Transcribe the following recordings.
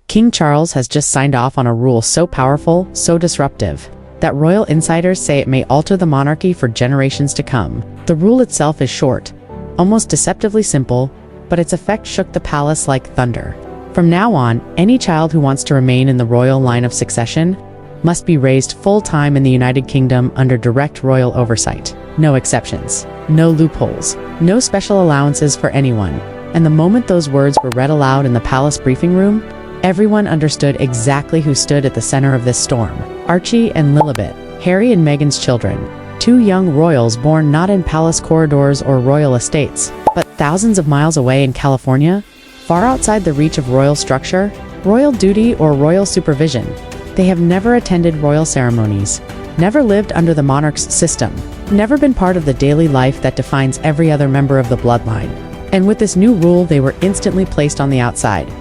King Charles has just signed off on a rule so powerful, so disruptive, that royal insiders say it may alter the monarchy for generations to come. The rule itself is short, almost deceptively simple, but its effect shook the palace like thunder. From now on, any child who wants to remain in the royal line of succession must be raised full-time in the United Kingdom under direct royal oversight. No exceptions, no loopholes, no special allowances for anyone. And the moment those words were read aloud in the palace briefing room, everyone understood exactly who stood at the center of this storm. Archie and Lilibet, Harry and Meghan's children, two young royals born not in palace corridors or royal estates, but thousands of miles away in California, far outside the reach of royal structure, royal duty, or royal supervision. They have never attended royal ceremonies, never lived under the monarch's system, never been part of the daily life that defines every other member of the bloodline. And with this new rule, they were instantly placed on the outside.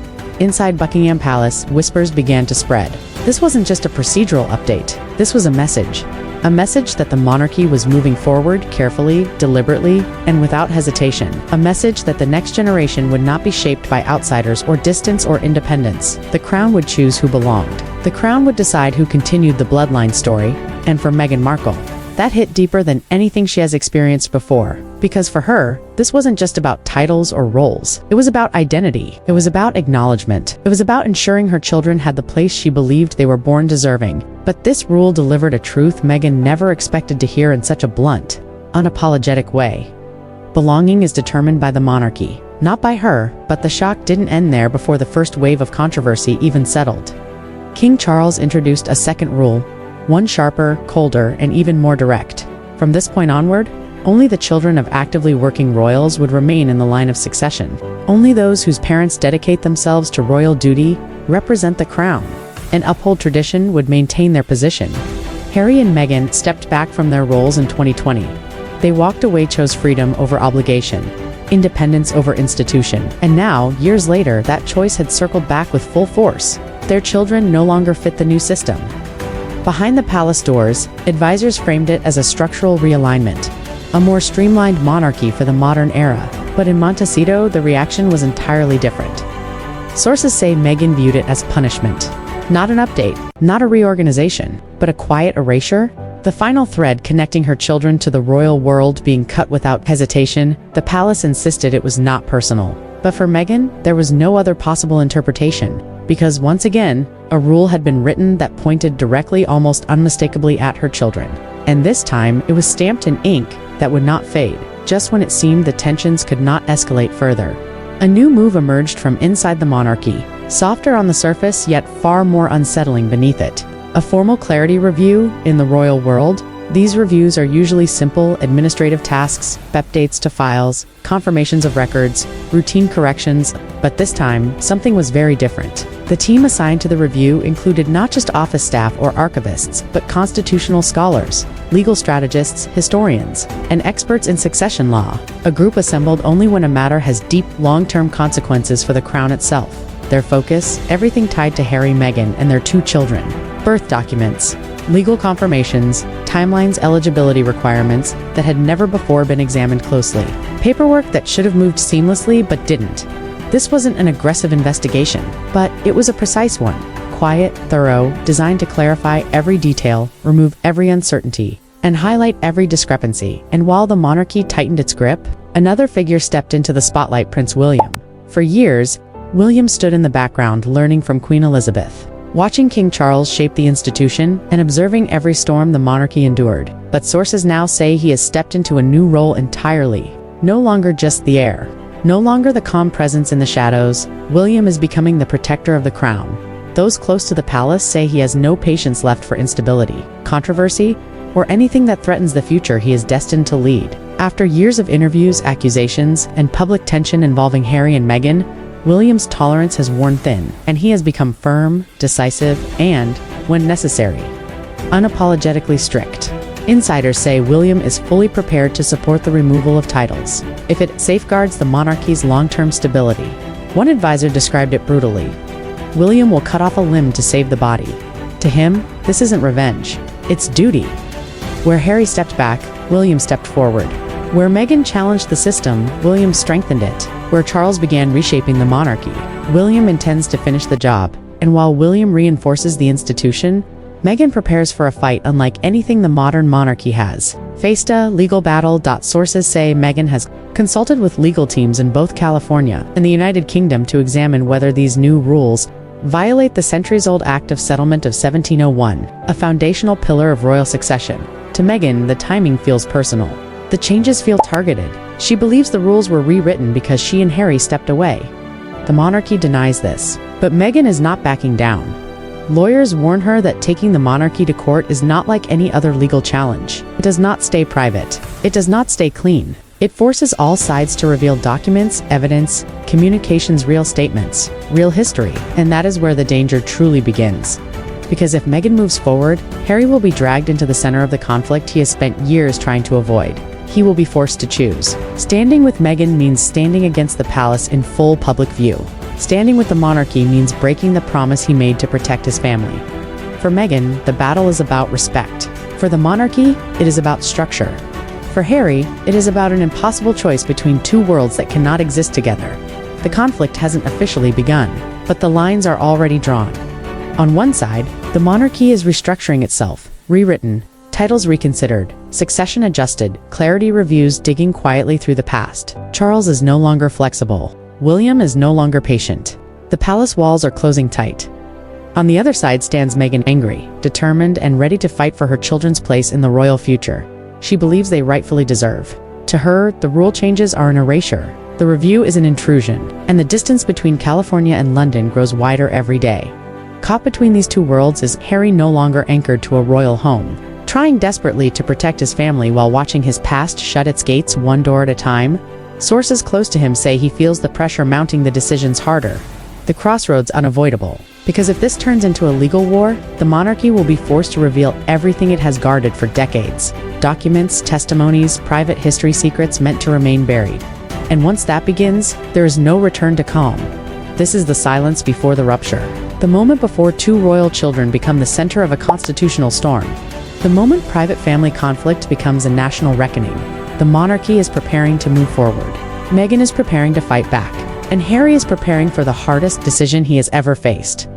Inside Buckingham Palace, whispers began to spread. This wasn't just a procedural update. This was a message that the monarchy was moving forward carefully, deliberately, and without hesitation. A message that the next generation would not be shaped by outsiders or distance or independence. The crown would choose who belonged. The crown would decide who continued the bloodline story. And for Meghan Markle, that hit deeper than anything she has experienced before. Because for her, this wasn't just about titles or roles. It was about identity. It was about acknowledgement. It was about ensuring her children had the place she believed they were born deserving. But this rule delivered a truth Meghan never expected to hear in such a blunt, unapologetic way. Belonging is determined by the monarchy, not by her. But the shock didn't end there before the first wave of controversy even settled. King Charles introduced a second rule, one sharper, colder, and even more direct. From this point onward, only the children of actively working royals would remain in the line of succession. Only those whose parents dedicate themselves to royal duty, represent the crown, and uphold tradition would maintain their position. Harry and Meghan stepped back from their roles in 2020. They walked away, chose freedom over obligation, independence over institution. And now, years later, that choice had circled back with full force. Their children no longer fit the new system. Behind the palace doors, advisors framed it as a structural realignment, a more streamlined monarchy for the modern era. But in Montecito, the reaction was entirely different. Sources say Meghan viewed it as punishment. Not an update, not a reorganization, but a quiet erasure. The final thread connecting her children to the royal world being cut without hesitation. The palace insisted it was not personal. But for Meghan, there was no other possible interpretation. Because once again, a rule had been written that pointed directly, almost unmistakably, at her children. And this time, it was stamped in ink that would not fade, just when it seemed the tensions could not escalate further. A new move emerged from inside the monarchy, softer on the surface, yet far more unsettling beneath it. A formal clarity review. In the royal world, these reviews are usually simple administrative tasks, updates to files, confirmations of records, routine corrections. But this time, something was very different. The team assigned to the review included not just office staff or archivists, but constitutional scholars, legal strategists, historians, and experts in succession law. A group assembled only when a matter has deep, long-term consequences for the crown itself. Their focus, everything tied to Harry, Meghan, and their two children. Birth documents, legal confirmations, timelines, eligibility requirements that had never before been examined closely. Paperwork that should have moved seamlessly but didn't. This wasn't an aggressive investigation, but it was a precise one. Quiet, thorough, designed to clarify every detail, remove every uncertainty, and highlight every discrepancy. And while the monarchy tightened its grip, another figure stepped into the spotlight: Prince William. For years, William stood in the background, learning from Queen Elizabeth, watching King Charles shape the institution, and observing every storm the monarchy endured. But sources now say he has stepped into a new role entirely. No longer just the heir. No longer the calm presence in the shadows. William is becoming the protector of the crown. Those close to the palace say he has no patience left for instability, controversy, or anything that threatens the future he is destined to lead. After years of interviews, accusations, and public tension involving Harry and Meghan, William's tolerance has worn thin, and he has become firm, decisive, and, when necessary, unapologetically strict. Insiders say William is fully prepared to support the removal of titles, if it safeguards the monarchy's long-term stability. One advisor described it brutally: William will cut off a limb to save the body. To him, this isn't revenge, it's duty. Where Harry stepped back, William stepped forward. Where Meghan challenged the system, William strengthened it. Where Charles began reshaping the monarchy, William intends to finish the job, And while William reinforces the institution, Meghan prepares for a fight unlike anything the modern monarchy has. Faced a legal battle. Sources say Meghan has consulted with legal teams in both California and the United Kingdom to examine whether these new rules violate the centuries-old Act of Settlement of 1701, a foundational pillar of royal succession. To Meghan, the timing feels personal. The changes feel targeted. She believes the rules were rewritten because she and Harry stepped away. The monarchy denies this, but Meghan is not backing down. Lawyers warn her that taking the monarchy to court is not like any other legal challenge. It does not stay private. It does not stay clean. It forces all sides to reveal documents, evidence, communications, real statements, real history, and that is where the danger truly begins. Because if Meghan moves forward, Harry will be dragged into the center of the conflict he has spent years trying to avoid. He will be forced to choose. Standing with Meghan means standing against the palace in full public view. Standing with the monarchy means breaking the promise he made to protect his family. For Meghan, the battle is about respect. For the monarchy, it is about structure. For Harry, it is about an impossible choice between two worlds that cannot exist together. The conflict hasn't officially begun, but the lines are already drawn. On one side, the monarchy is restructuring itself, rewritten, titles reconsidered, succession adjusted, clarity reviews digging quietly through the past. Charles is no longer flexible. William is no longer patient. The palace walls are closing tight. On the other side stands Meghan, angry, determined, and ready to fight for her children's place in the royal future. She believes they rightfully deserve. To her, the rule changes are an erasure. The review is an intrusion, and the distance between California and London grows wider every day. Caught between these two worlds is Harry, no longer anchored to a royal home, trying desperately to protect his family while watching his past shut its gates one door at a time. Sources close to him say he feels the pressure mounting, the decisions harder, the crossroads unavoidable. Because if this turns into a legal war, the monarchy will be forced to reveal everything it has guarded for decades. Documents, testimonies, private history, secrets meant to remain buried. And once that begins, there is no return to calm. This is the silence before the rupture. The moment before two royal children become the center of a constitutional storm. The moment private family conflict becomes a national reckoning. The monarchy is preparing to move forward. Meghan is preparing to fight back. And Harry is preparing for the hardest decision he has ever faced.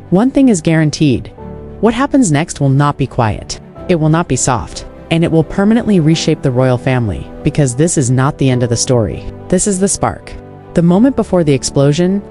One thing is guaranteed. What happens next will not be quiet. It will not be soft. And it will permanently reshape the royal family, because this is not the end of the story. This is the spark. The moment before the explosion,